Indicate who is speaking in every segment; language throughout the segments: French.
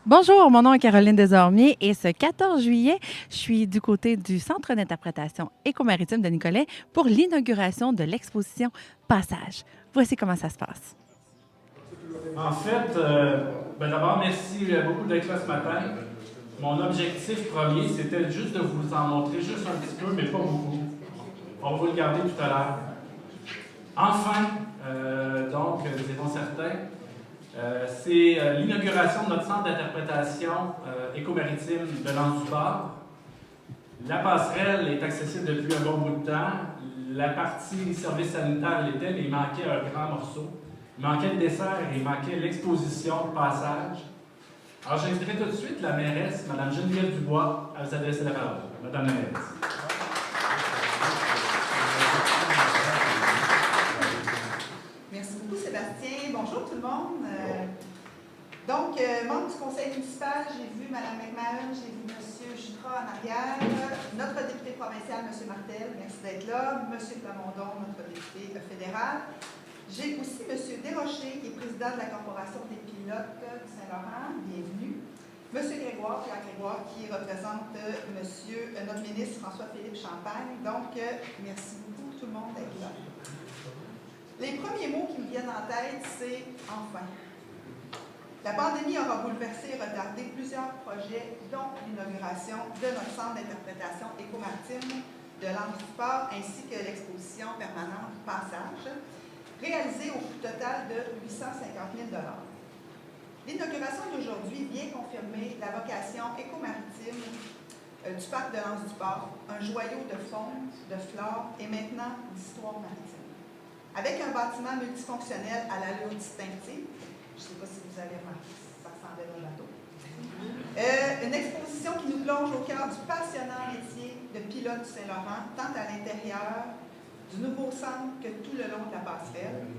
Speaker 1: Bonjour, mon nom est Caroline Desormiers et ce 14 juillet, je suis du côté du Centre d'interprétation écomaritime de Nicolet pour l'inauguration de l'exposition Passage. Voici comment ça se passe.
Speaker 2: En fait, d'abord, merci beaucoup d'être là ce matin. Mon objectif premier, c'était juste de vous en montrer juste un petit peu, mais pas beaucoup. On va vous le garder tout à l'heure. Enfin, donc, diront certains, c'est l'inauguration de notre centre d'interprétation écomaritime de l'Anse-du-Port. La passerelle est accessible depuis un bon bout de temps. La partie service sanitaire l'était, mais il manquait un grand morceau. Il manquait le dessert et il manquait l'exposition passage. Alors, j'inviterai tout de suite la mairesse, Mme Geneviève Dubois, à vous adresser la parole. Madame la mairesse.
Speaker 3: Merci beaucoup, Sébastien. Bonjour tout le monde. Membre du conseil municipal, j'ai vu Mme McMahon, j'ai vu M. Jutras en arrière, notre député provincial, M. Martel, merci d'être là, M. Plamondon, notre député fédéral. J'ai aussi M. Desrochers, qui est président de la Corporation des pilotes du Saint-Laurent, bienvenue. M. Grégoire, Pierre Grégoire, qui représente notre ministre François-Philippe Champagne. Donc, merci beaucoup tout le monde d'être là. Les premiers mots qui me viennent en tête, c'est « enfin ». La pandémie aura bouleversé et retardé plusieurs projets, dont l'inauguration de notre centre d'interprétation écomaritime de l'Anse-du-Port, ainsi que l'exposition permanente Passage, réalisée au coût total de 850 000 $. L'inauguration d'aujourd'hui vient confirmer la vocation écomaritime du parc de l'Anse-du-Port, un joyau de faune, de flore et maintenant d'histoire maritime. Avec un bâtiment multifonctionnel à l'allure distinctive, je ne sais pas si vous avez remarqué, ça ressemblait à un bateau. Une exposition qui nous plonge au cœur du passionnant métier de pilote du Saint-Laurent, tant à l'intérieur du nouveau centre que tout le long de la passerelle.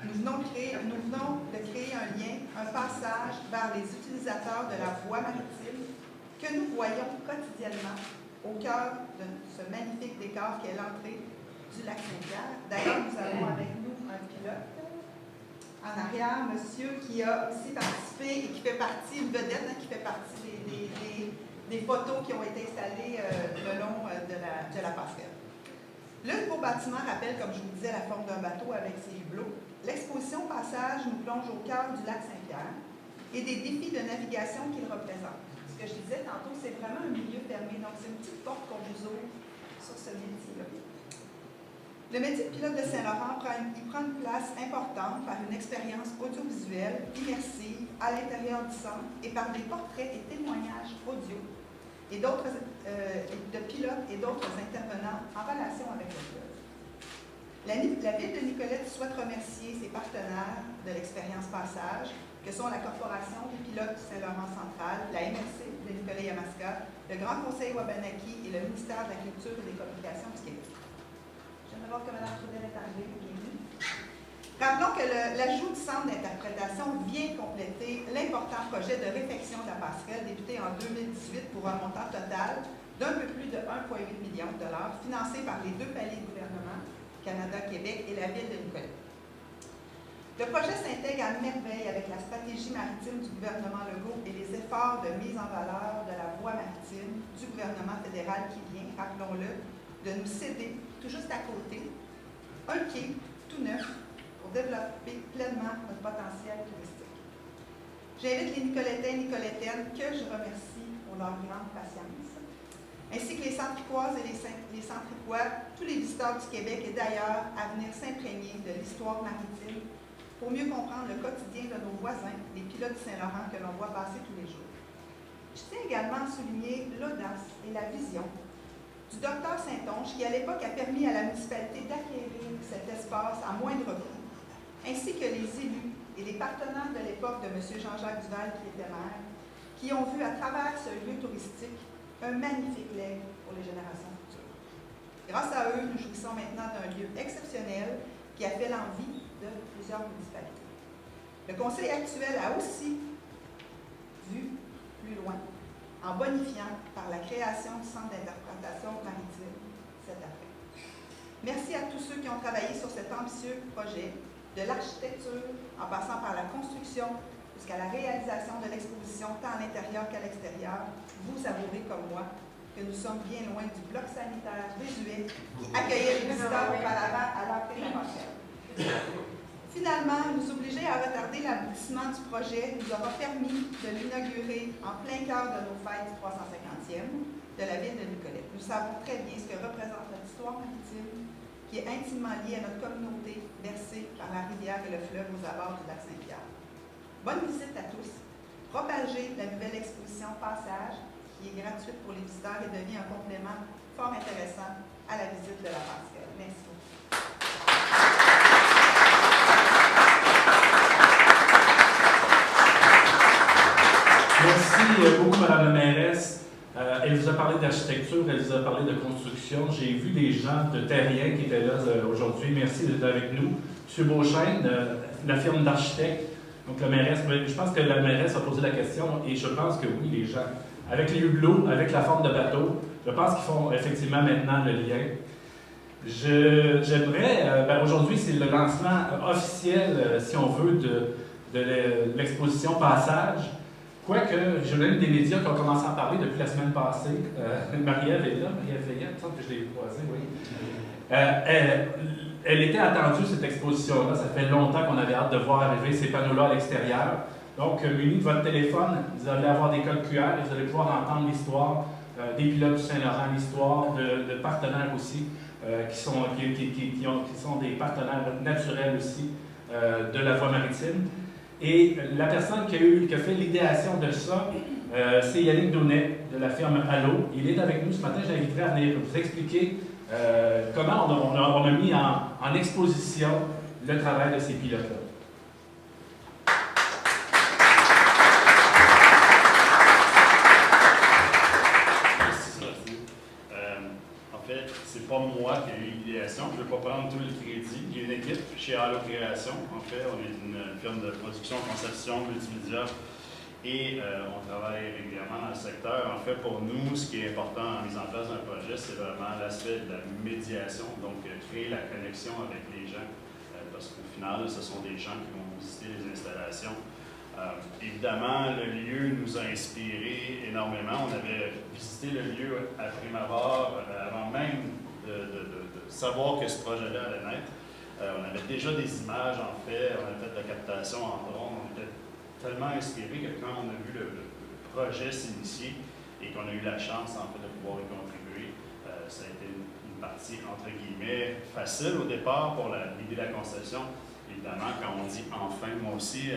Speaker 3: Nous venons de créer un lien, un passage vers les utilisateurs de la voie maritime que nous voyons quotidiennement au cœur de ce magnifique décor qui est l'entrée du lac Saint-Pierre. D'ailleurs, nous avons avec nous un pilote en arrière, monsieur qui a aussi participé et qui fait partie, une vedette, qui fait partie des photos qui ont été installées le long de la passerelle. Le nouveau bâtiment rappelle, comme je vous disais, la forme d'un bateau avec ses hublots. L'exposition Passage nous plonge au cœur du lac Saint-Pierre et des défis de navigation qu'il représente. Ce que je disais tantôt, c'est vraiment un milieu fermé, donc c'est une petite porte qu'on vous ouvre sur ce métier-là. Le métier de pilote de Saint-Laurent prend une place importante par une expérience audiovisuelle immersive à l'intérieur du centre et par des portraits et témoignages audio et de pilotes et d'autres intervenants en relation avec le fleuve. La ville de Nicolette souhaite remercier ses partenaires de l'expérience Passage, que sont la Corporation des pilotes du Saint-Laurent central, la MRC de Nicolet-Yamaska, le Grand Conseil Wabanaki et le ministère de la Culture et des Communications du Québec. J'aimerais voir que Mme Trudel est arrivée. Bienvenue. Rappelons que l'ajout du centre d'interprétation vient compléter l'important projet de réfection de la passerelle débuté en 2018 pour un montant total d'un peu plus de 1,8 million de $, financé par les deux paliers de gouvernement, Canada-Québec et la ville de Nicolet. Le projet s'intègre à merveille avec la stratégie maritime du gouvernement Legault et les efforts de mise en valeur de la voie maritime du gouvernement fédéral qui vient, rappelons-le, de nous céder, tout juste à côté, un quai tout neuf pour développer pleinement notre potentiel touristique. J'invite les Nicolétains et Nicolétaines que je remercie pour leur grande patience, ainsi que les Centricoises et les Centricois, tous les visiteurs du Québec et d'ailleurs, à venir s'imprégner de l'histoire maritime pour mieux comprendre le quotidien de nos voisins, les pilotes du Saint-Laurent que l'on voit passer tous les jours. Je tiens également à souligner l'audace et la vision du Dr Saint-Onge, qui à l'époque a permis à la municipalité d'acquérir cet espace à moindre coût, ainsi que les élus et les partenaires de l'époque de M. Jean-Jacques Duval, qui était maire, qui ont vu à travers ce lieu touristique un magnifique legs pour les générations futures. Grâce à eux, nous jouissons maintenant d'un lieu exceptionnel qui a fait l'envie de plusieurs municipalités. Le conseil actuel a aussi vu plus loin, en bonifiant par la création du centre d'interprétation maritime cet après. Merci à tous ceux qui ont travaillé sur cet ambitieux projet, de l'architecture en passant par la construction, jusqu'à la réalisation de l'exposition tant à l'intérieur qu'à l'extérieur, vous avouerez comme moi que nous sommes bien loin du bloc sanitaire désuet qui accueillait les visiteurs auparavant à l'entrée de la passerelle. Finalement, nous obliger à retarder l'aboutissement du projet nous aura permis de l'inaugurer en plein cœur de nos fêtes du 350e de la ville de Nicolet. Nous savons très bien ce que représente notre histoire maritime, qui est intimement liée à notre communauté bercée par la rivière et le fleuve aux abords du lac Saint-Pierre. Bonne visite à tous. Propagez la nouvelle exposition Passage, qui est gratuite pour les visiteurs et devient un complément fort intéressant à la visite de la passerelle. Merci beaucoup.
Speaker 2: Merci beaucoup, Mme la mairesse. Elle vous a parlé d'architecture, elle vous a parlé de construction. J'ai vu des gens de Terrien qui étaient là aujourd'hui. Merci d'être avec nous. M. Beauchesne, la firme d'architectes. Donc, la mairesse, je pense que la mairesse a posé la question et je pense que oui, les gens, avec les hublots, avec la forme de bateau, je pense qu'ils font effectivement maintenant le lien. J'aimerais, aujourd'hui, c'est le lancement officiel, si on veut, de l'exposition Passage. Quoique, j'ai même des médias qui ont commencé à en parler depuis la semaine passée. Marie-Ève est là, Marie-Ève Veillant, il me semble que je l'ai croisée, oui. Elle était attendue, cette exposition-là. Ça fait longtemps qu'on avait hâte de voir arriver ces panneaux-là à l'extérieur. Donc, muni de votre téléphone, vous allez avoir des codes QR et vous allez pouvoir entendre l'histoire des pilotes du Saint-Laurent, l'histoire de partenaires aussi, qui sont des partenaires naturels aussi de la voie maritime. Et la personne qui a fait l'idéation de ça, c'est Yannick Daunet de la firme Allo. Il est avec nous ce matin. Je l'inviterai à venir vous expliquer comment on a mis en exposition le travail de ces pilotes-là.
Speaker 4: C'est pas moi qui ai eu l'idéation, je ne vais pas prendre tout le crédit. Il y a une équipe chez Allo Création. En fait, on est une firme de production, conception, multimédia et on travaille régulièrement dans le secteur. En fait, pour nous, ce qui est important en mise en place d'un projet, c'est vraiment l'aspect de la médiation, donc créer la connexion avec les gens, parce qu'au final, ce sont des gens qui vont visiter les installations. Évidemment, le lieu nous a inspiré énormément. On avait visité le lieu à prime abord, avant même de savoir que ce projet-là allait naître. On avait déjà des images, en fait, on avait fait de la captation en drone. On était tellement inspirés que quand on a vu le projet s'initier et qu'on a eu la chance, en fait, de pouvoir y contribuer, ça a été une partie, entre guillemets, facile au départ pour l'idée de la conception. Évidemment, quand on dit « enfin », moi aussi,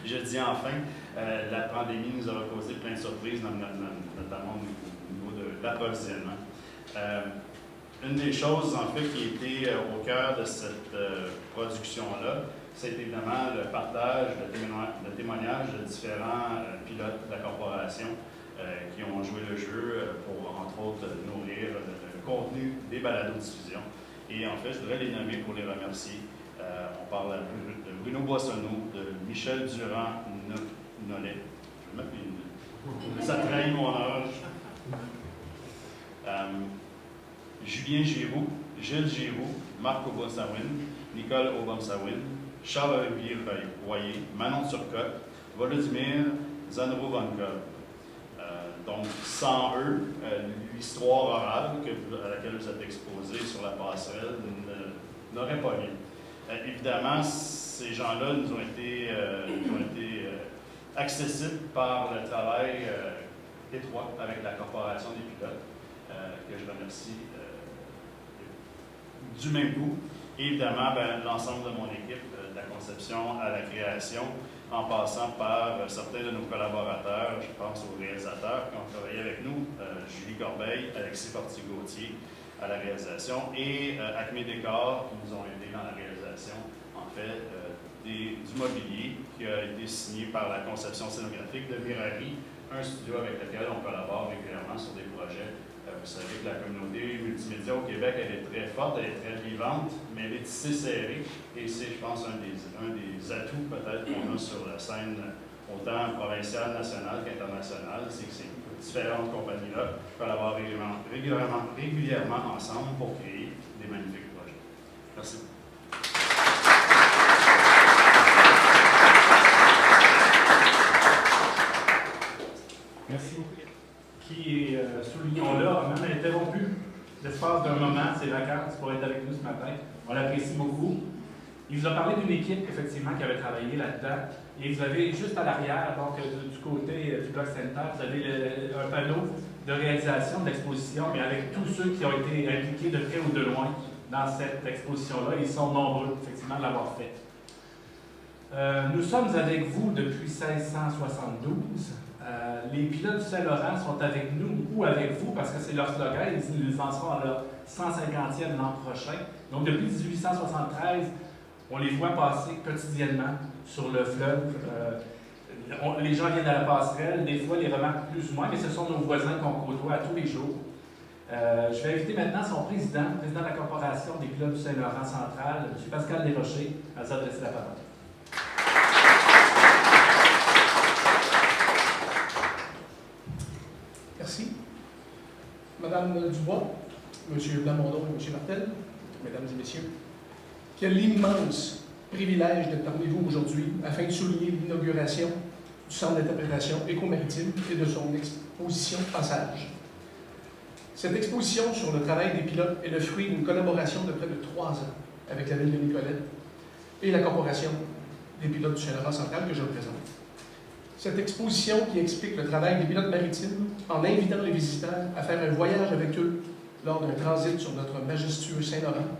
Speaker 4: je dis enfin, la pandémie nous aura causé plein de surprises, notamment au niveau de l'approvisionnement. Une des choses, en fait, qui était au cœur de cette production-là, c'est évidemment le partage, le témoignage de différents pilotes de la corporation qui ont joué le jeu pour, entre autres, nourrir le contenu des balados-diffusions. Et en fait, je voudrais les nommer pour les remercier. On parle de Bruno Boissonneau, de Michel Durand-Nollet. Je vais mettre une... Ça trahit mon âge. Julien Giroux, Gilles Giroux, Marc Aubonsawin, Nicole Aubonsawin, Charles-Olivier Royer, Manon Turcotte, Volodymyr Zanro-Vonkov. Donc, sans eux, l'histoire orale à laquelle vous êtes exposés sur la passerelle n'aurait pas lieu. Évidemment, ces gens-là nous ont été accessibles par le travail étroit avec la Corporation des pilotes, que je remercie du même coup. Et évidemment, l'ensemble de mon équipe, de la conception à la création, en passant par certains de nos collaborateurs, je pense aux réalisateurs qui ont travaillé avec nous, Julie Corbeil, Alexis Fortier-Gauthier à la réalisation et Acme Décor qui nous ont aidés dans la réalisation, en fait, du mobilier qui a été signé par la conception scénographique de Mirari, un studio avec lequel on collabore régulièrement sur des projets. Vous savez que la communauté multimédia au Québec, elle est très forte, elle est très vivante, mais elle est tissée serrée. Et c'est, je pense, un des atouts peut-être qu'on a sur la scène autant provinciale, nationale qu'internationale, c'est que ces différentes compagnies-là collaborent régulièrement ensemble pour créer des magnifiques projets. Merci.
Speaker 2: ses vacances pour être avec nous ce matin. On l'apprécie beaucoup. Il vous a parlé d'une équipe, effectivement, qui avait travaillé là-dedans. Et vous avez juste à l'arrière, donc du côté du Bloc Center, vous avez un panneau de réalisation de l'exposition, mais avec tous ceux qui ont été impliqués de près ou de loin dans cette exposition-là. Ils sont nombreux, effectivement, de l'avoir fait. Nous sommes avec vous depuis 1672. Les pilotes du Saint-Laurent sont avec nous ou avec vous parce que c'est leur slogan. Ils en seront à leur 150e l'an prochain. Donc, depuis 1873, on les voit passer quotidiennement sur le fleuve. Les gens viennent à la passerelle, des fois les remarquent plus ou moins, mais ce sont nos voisins qu'on côtoie à tous les jours. Je vais inviter maintenant son président de la Corporation des pilotes du Saint-Laurent central, M. Pascal Desrochers, à s'adresser la parole.
Speaker 5: Merci. Madame Dubois, Monsieur Plamondon et Monsieur Martel, Mesdames et Messieurs, quel immense privilège d'être parmi vous aujourd'hui afin de souligner l'inauguration du Centre d'interprétation éco-maritime et de son exposition Passage. Cette exposition sur le travail des pilotes est le fruit d'une collaboration de près de 3 ans avec la Ville de Nicolette et la Corporation des pilotes du Saint-Laurent central que je représente. Cette exposition qui explique le travail des pilotes maritimes en invitant les visiteurs à faire un voyage avec eux lors d'un transit sur notre majestueux Saint-Laurent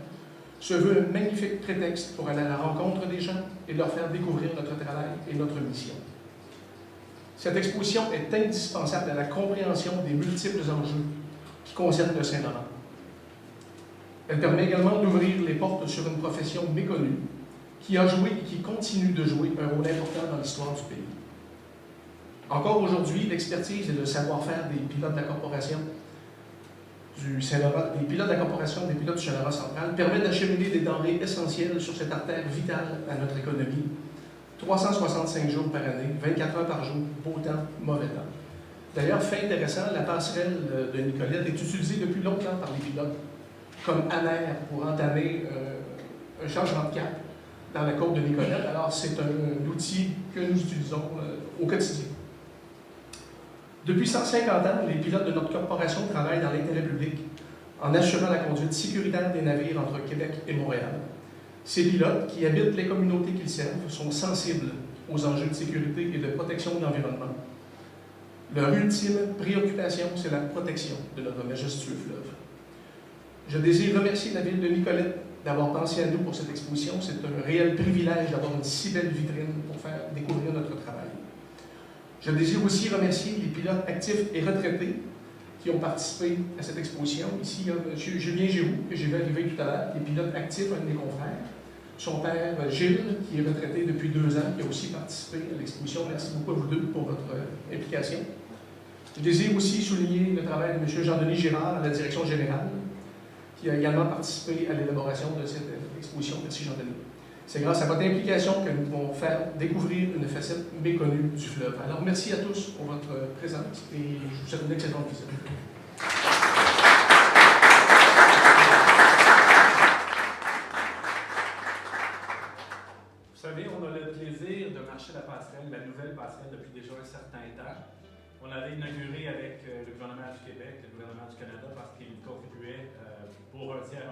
Speaker 5: se veut un magnifique prétexte pour aller à la rencontre des gens et de leur faire découvrir notre travail et notre mission. Cette exposition est indispensable à la compréhension des multiples enjeux qui concernent le Saint-Laurent. Elle permet également d'ouvrir les portes sur une profession méconnue qui a joué et qui continue de jouer un rôle important dans l'histoire du pays. Encore aujourd'hui, l'expertise et le savoir-faire des pilotes de la Corporation du Saint-Laurent, des pilotes de la Corporation des pilotes du Saint-Laurent central permettent d'acheminer des denrées essentielles sur cette artère vitale à notre économie. 365 jours par année, 24 heures par jour, beau temps, mauvais temps. D'ailleurs, fait intéressant, la passerelle de Nicolette est utilisée depuis longtemps par les pilotes comme amère pour entamer un changement de cap dans la côte de Nicolette. Alors, c'est un outil que nous utilisons au quotidien. Depuis 150 ans, les pilotes de notre corporation travaillent dans l'intérêt public en assurant la conduite sécuritaire des navires entre Québec et Montréal. Ces pilotes, qui habitent les communautés qu'ils servent, sont sensibles aux enjeux de sécurité et de protection de l'environnement. Leur ultime préoccupation, c'est la protection de notre majestueux fleuve. Je désire remercier la Ville de Nicolette d'avoir pensé à nous pour cette exposition. C'est un réel privilège d'avoir une si belle vitrine pour faire découvrir notre travail. Je désire aussi remercier les pilotes actifs et retraités qui ont participé à cette exposition. Ici, il y a M. Julien Giroux, que j'ai vu arriver tout à l'heure, qui est pilote actif, un de mes confrères. Son père, Gilles, qui est retraité depuis 2 ans, qui a aussi participé à l'exposition. Merci beaucoup à vous deux pour votre implication. Je désire aussi souligner le travail de M. Jean-Denis Girard à la direction générale, qui a également participé à l'élaboration de cette exposition. Merci Jean-Denis. C'est grâce à votre implication que nous pouvons faire découvrir une facette méconnue du fleuve. Alors, merci à tous pour votre présence et je vous souhaite une excellente visite.
Speaker 2: Vous savez, on a le plaisir de marcher la passerelle, la nouvelle passerelle, depuis déjà un certain temps. On l'avait inaugurée avec le gouvernement du Québec, le gouvernement du Canada, parce qu'il contribuait pour un tiers.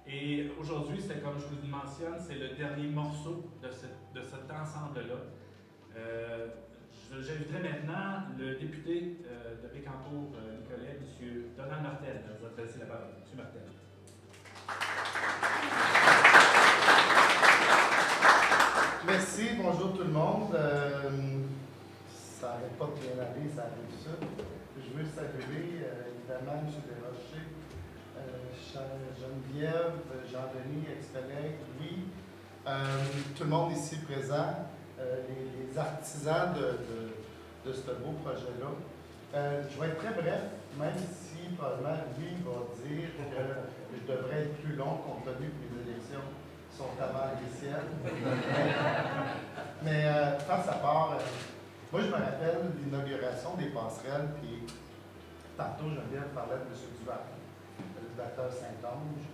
Speaker 2: Et aujourd'hui, c'est comme je vous le mentionne, c'est le dernier morceau de cet ensemble-là. J'inviterai maintenant le député de Bécancour, Nicolette, M. Donald Martel, à vous adresser la parole. M. Martel.
Speaker 6: Merci, bonjour tout le monde. Ça n'arrête pas de bien aller, ça arrive ça. Je veux saluer évidemment M. Desrochers, Geneviève, Jean-Denis, ex-collègue, Louis, tout le monde ici présent, les artisans de ce beau projet-là. Je vais être très bref, même si probablement Louis va dire que je devrais être plus long compte tenu que les élections sont avant les ciels. Mais face à part, moi je me rappelle l'inauguration des passerelles, puis tantôt Geneviève parlait de M. Duval, le docteur Saint-Onge.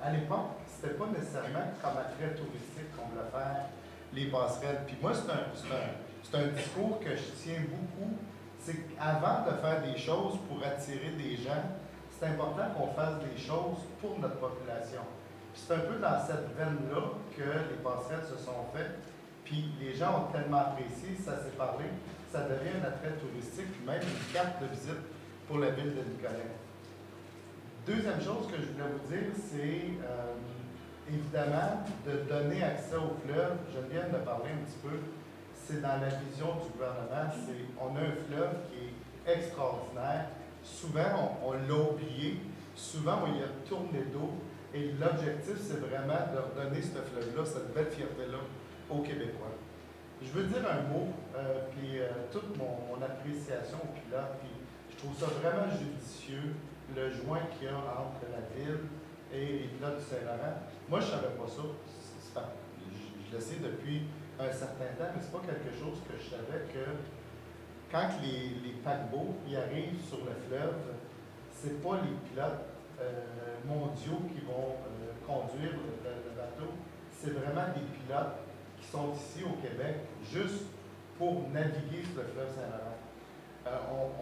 Speaker 6: À l'époque, c'était pas nécessairement comme attrait touristique qu'on voulait faire les passerelles. Puis moi, c'est un discours que je tiens beaucoup. C'est qu'avant de faire des choses pour attirer des gens, c'est important qu'on fasse des choses pour notre population. Puis c'est un peu dans cette veine-là que les passerelles se sont faites. Puis les gens ont tellement apprécié, ça s'est parlé, ça devient un attrait touristique, puis même une carte de visite pour la ville de Nicolet. Deuxième chose que je voulais vous dire, c'est évidemment de donner accès au fleuve. Je viens de parler un petit peu. C'est dans la vision du gouvernement. On a un fleuve qui est extraordinaire. Souvent, on l'a oublié. Souvent, on y a tourné dos. Et l'objectif, c'est vraiment de redonner ce fleuve-là, cette belle fierté-là, aux Québécois. Je veux dire un mot, puis toute mon appréciation au pilote, puis je trouve ça vraiment judicieux, le joint qu'il y a entre la ville et les pilotes du Saint-Laurent. Moi, je ne savais pas ça. Je le sais depuis un certain temps, mais ce n'est pas quelque chose que je savais que quand les paquebots y arrivent sur le fleuve, ce n'est pas les pilotes mondiaux qui vont conduire le bateau. C'est vraiment des pilotes qui sont ici au Québec juste pour naviguer sur le fleuve Saint-Laurent.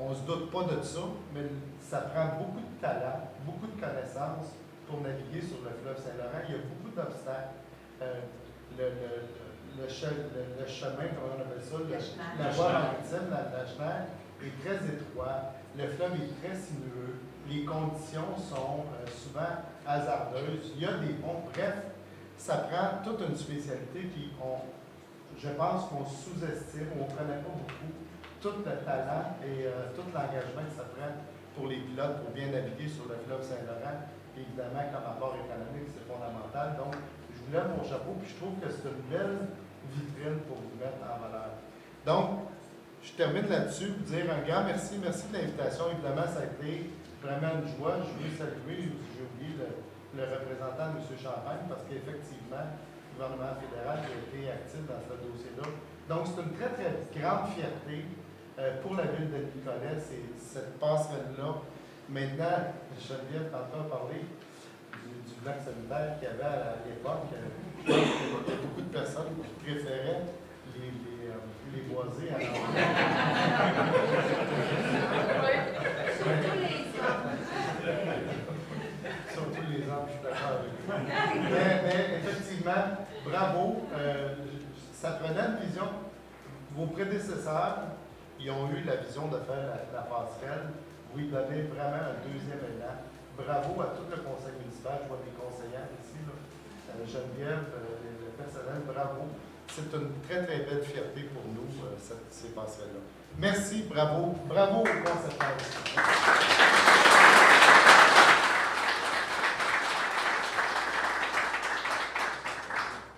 Speaker 6: On ne se doute pas de ça, mais ça prend beaucoup de talent, beaucoup de connaissances pour naviguer sur le fleuve Saint-Laurent. Il y a beaucoup d'obstacles. Le chemin, comment on appelle ça, la voie maritime, la chenille, est très étroit. Le fleuve est très sinueux. Les conditions sont souvent hasardeuses. Il y a des ponts. Bref, ça prend toute une spécialité. Puis je pense qu'on sous-estime, on ne connaît pas beaucoup tout le talent et tout l'engagement que ça prend pour les pilotes pour bien naviguer sur le fleuve Saint-Laurent. Évidemment, comme apport économique, c'est fondamental. Donc, je vous lève mon chapeau, puis je trouve que c'est une belle vitrine pour vous mettre en valeur. Donc, je termine là-dessus, vous dire un grand merci. Merci de l'invitation. Évidemment, ça a été vraiment une joie. Je veux saluer, j'ai oublié le représentant de M. Champagne, parce qu'effectivement, le gouvernement fédéral a été actif dans ce dossier-là. Donc, c'est une très, très grande fierté pour la ville de Nicolet, c'est cette passerelle-là. Maintenant, Geneviève tantôt a parlé du bloc sanitaire qu'il y avait à l'époque. Je pense qu'il y a beaucoup de personnes qui préféraient les boisés à l'envers. Surtout les hommes, je suis d'accord avec vous. Mais effectivement, bravo. Ça prenait une vision. Vos prédécesseurs, ils ont eu la vision de faire la passerelle. Vous y donnez vraiment un deuxième élan. Bravo à tout le conseil municipal. Je vois des conseillers ici, là. Geneviève, le personnel, bravo. C'est une très, très belle fierté pour nous, ces passerelles-là. Merci, bravo. Bravo aux concepteurs.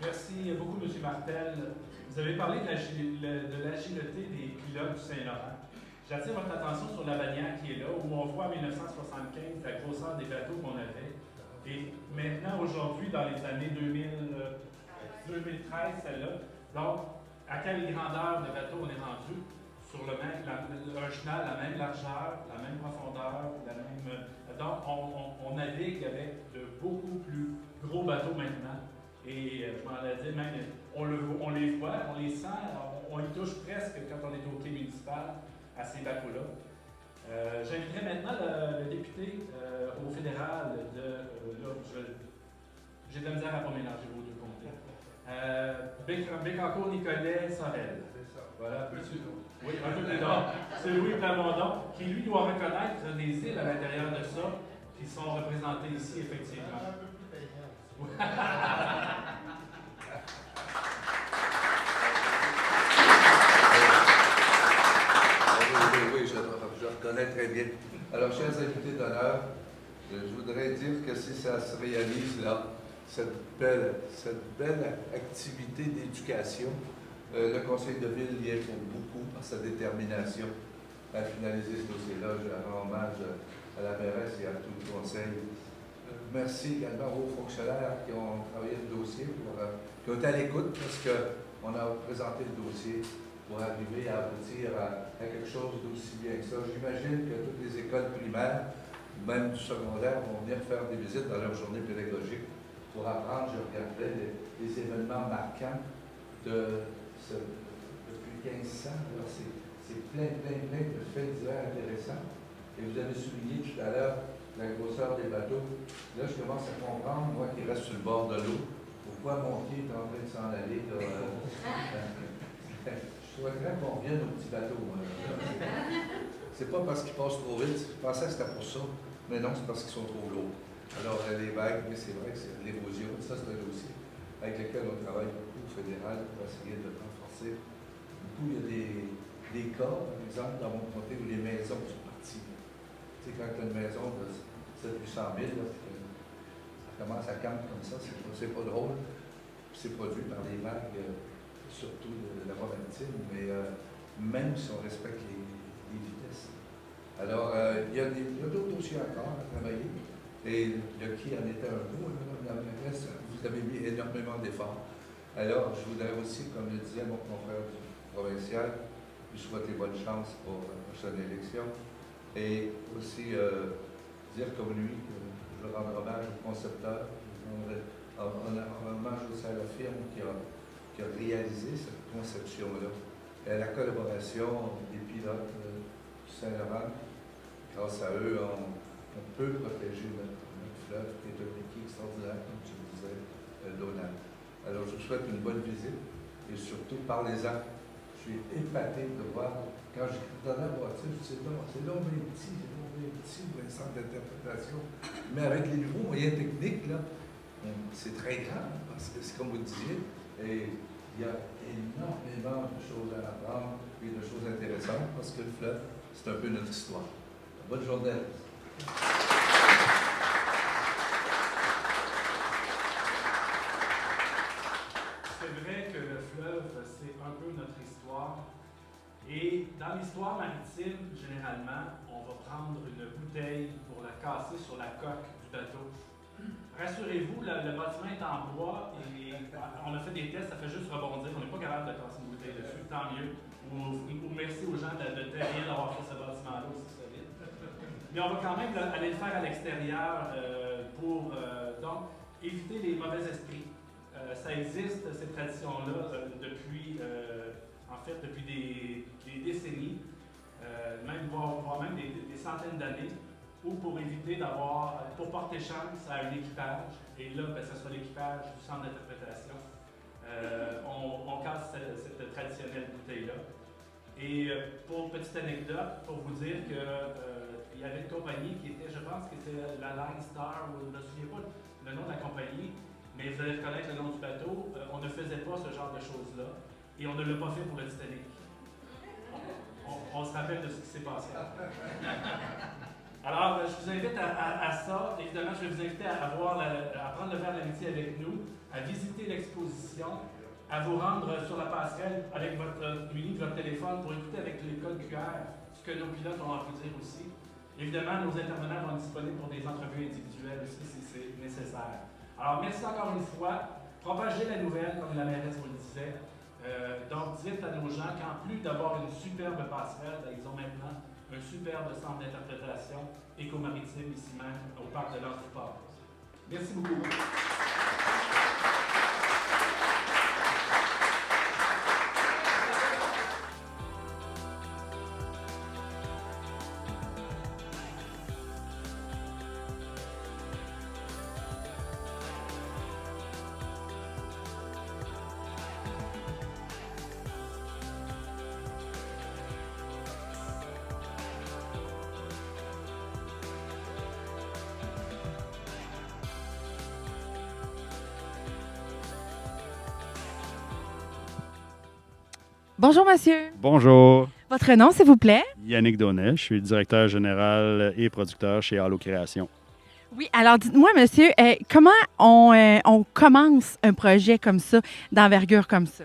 Speaker 2: Merci beaucoup, M. Martel. Vous avez parlé de l'agilité des pilotes du Saint-Laurent. J'attire votre attention sur la bannière qui est là, où on voit en 1975 la grosseur des bateaux qu'on avait. Et maintenant, aujourd'hui, dans les années 2013, celle-là, donc, à quelle grandeur de bateau on est rendu? Sur un chenal, la même largeur, la même profondeur, donc, on navigue avec de beaucoup plus gros bateaux maintenant. Et je m'en ai dit, même, on les voit, on les sent, on y touche presque quand on est au quai municipal à ces bateaux-là. J'inviterai maintenant le député au fédéral j'ai de la misère à ne pas mélanger vos deux comtés. Bécancour Nicolet Sorel. Voilà, oui, un peu plus tard. C'est Louis Plamondon, qui lui doit reconnaître des îles à l'intérieur de ça, qui sont représentées ici, effectivement.
Speaker 7: Oui, je reconnais très bien. Alors, chers invités d'honneur, je voudrais dire que si ça se réalise là, cette belle activité d'éducation, le Conseil de ville y est pour beaucoup par sa détermination à finaliser ce dossier-là. Je rends hommage à la mairesse et à tout le Conseil. Merci également aux fonctionnaires qui ont travaillé le dossier, qui ont été à l'écoute parce qu'on a présenté le dossier pour arriver à aboutir à quelque chose d'aussi bien que ça. J'imagine que toutes les écoles primaires, même du secondaire, vont venir faire des visites dans leur journée pédagogique pour apprendre. Je regardais les événements marquants depuis 1500. C'est plein de faits divers intéressants. Et vous avez souligné tout à l'heure la grosseur des bateaux. Là, je commence à comprendre, moi qui reste sur le bord de l'eau, pourquoi mon pied est en train de s'en aller. Là, je souhaiterais qu'on revienne aux petits bateaux. C'est pas parce qu'ils passent trop vite, je pensais que c'était pour ça, mais non, c'est parce qu'ils sont trop lourds. Alors, les vagues, mais c'est vrai que c'est l'érosion, ça c'est un dossier avec lequel on travaille beaucoup au fédéral pour essayer de renforcer. Beaucoup, il y a des cas, par exemple, dans mon comté où les maisons sont parties. Tu sais, quand tu as une maison de 700 000, 800 000, là, ça commence à camper comme ça, c'est pas drôle. C'est produit par les vagues, surtout de la maritime, mais même si on respecte les vitesses. Alors, il y a d'autres dossiers encore à travailler. Et le qui en était un peu, la mairesse, vous avez mis énormément d'efforts. Alors, je voudrais aussi, comme le disait mon confrère du provincial, lui souhaiter bonne chance pour la prochaine élection. Et aussi dire comme lui que je rends hommage au concepteur, on hommage aussi à la firme qui a réalisé cette conception-là. Et à la collaboration des pilotes du Saint-Laurent, grâce à eux, on peut protéger notre fleuve, qui est un équipe extraordinaire, comme tu le disais, Donald. Alors, je vous souhaite une bonne visite et surtout, parlez-en. Je suis épaté de voir, quand je dans la voiture, je dis, c'est long, mais petit, pour un centre d'interprétation. Mais avec les nouveaux moyens techniques, là, c'est très grand, parce que c'est comme vous disiez, et il y a énormément de choses à apprendre et de choses intéressantes, parce que le fleuve, c'est un peu notre histoire. Bonne journée.
Speaker 2: C'est vrai que le fleuve, c'est un peu notre histoire. Et dans l'histoire maritime, généralement, on va prendre une bouteille pour la casser sur la coque du bateau. Rassurez-vous, le bâtiment est en bois et on a fait des tests, ça fait juste rebondir. On n'est pas capable de casser une bouteille dessus, tant mieux. Ou merci aux gens de Terrien d'avoir fait ce bâtiment-là aussi solide. Mais on va quand même aller le faire à l'extérieur pour donc éviter les mauvais esprits. Ça existe, ces traditions-là, depuis des décennies, voire même des centaines d'années, ou pour éviter pour porter chance à un équipage, et là, ce sera l'équipage du centre d'interprétation. On casse cette traditionnelle bouteille-là. Et pour petite anecdote, pour vous dire que il y avait une compagnie qui était, je pense que c'était la Line Star, ou je ne me souviens pas le nom de la compagnie, mais vous allez reconnaître le nom du bateau. On ne faisait pas ce genre de choses-là, et on ne l'a pas fait pour le Titanic. On se rappelle de ce qui s'est passé. Alors, je vous invite à ça. Évidemment, je vais vous inviter à prendre le verre d'amitié avec nous, à visiter l'exposition, à vous rendre sur la passerelle avec muni de votre téléphone pour écouter avec les codes QR ce que nos pilotes ont à vous dire aussi. Évidemment, nos intervenants vont être disponibles pour des entrevues individuelles aussi si c'est nécessaire. Alors, merci encore une fois. Propagez la nouvelle, comme la mairesse vous le disait. Donc, dites à nos gens qu'en plus d'avoir une superbe passerelle, ils ont maintenant un superbe centre d'interprétation éco-maritime ici même au parc de l'Anse-du-Port. Merci beaucoup.
Speaker 1: Bonjour, monsieur.
Speaker 8: Bonjour,
Speaker 1: Votre nom, s'il vous plaît?
Speaker 8: Yannick Donnet, je suis directeur général et producteur chez Halo Création.
Speaker 1: Oui, alors dites-moi, monsieur, comment on commence un projet comme ça, d'envergure comme ça?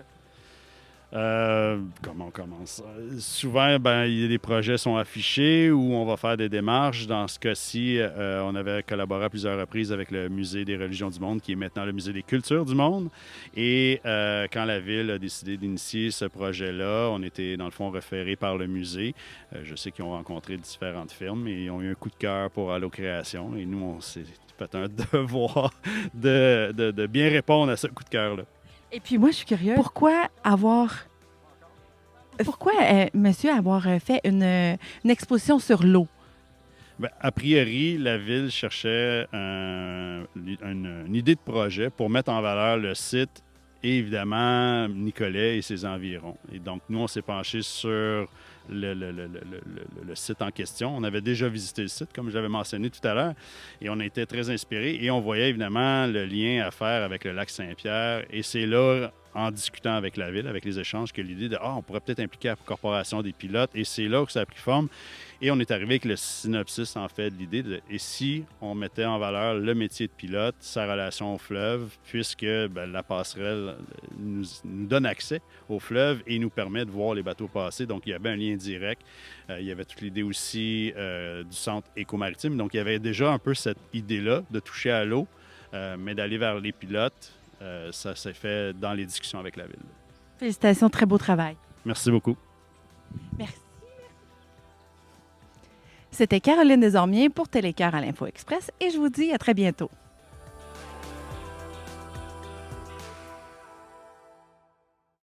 Speaker 8: Comment on commence? Souvent, les projets sont affichés ou on va faire des démarches. Dans ce cas-ci, on avait collaboré à plusieurs reprises avec le Musée des religions du monde, qui est maintenant le Musée des cultures du monde. Et quand la Ville a décidé d'initier ce projet-là, on était, dans le fond, référé par le musée. Je sais qu'ils ont rencontré différentes firmes et ils ont eu un coup de cœur pour Halo Création. Et nous, on s'est fait un devoir de bien répondre à ce coup de cœur-là.
Speaker 1: Et puis moi, je suis curieuse. Pourquoi, monsieur, avoir fait une exposition sur l'eau?
Speaker 8: Bien, a priori, la Ville cherchait une idée de projet pour mettre en valeur le site et évidemment Nicolet et ses environs. Et donc, nous, on s'est penché sur le site en question. On avait déjà visité le site, comme je l'avais mentionné tout à l'heure, et on était très inspirés. Et on voyait évidemment le lien à faire avec le lac Saint-Pierre. Et c'est là, en discutant avec la Ville, avec les échanges, que l'idée de « Ah, on pourrait peut-être impliquer la Corporation des pilotes ». Et c'est là que ça a pris forme. Et on est arrivé avec le synopsis, en fait, de l'idée de « Et si on mettait en valeur le métier de pilote, sa relation au fleuve, puisque la passerelle nous donne accès au fleuve et nous permet de voir les bateaux passer. » Donc, il y avait un lien direct. Il y avait toute l'idée aussi du centre éco-maritime. Donc, il y avait déjà un peu cette idée-là de toucher à l'eau, mais d'aller vers les pilotes. Ça s'est fait dans les discussions avec la Ville.
Speaker 1: Félicitations, très beau travail.
Speaker 8: Merci beaucoup.
Speaker 1: Merci. C'était Caroline Desormiers pour Télécœur à l'Info Express et je vous dis à très bientôt.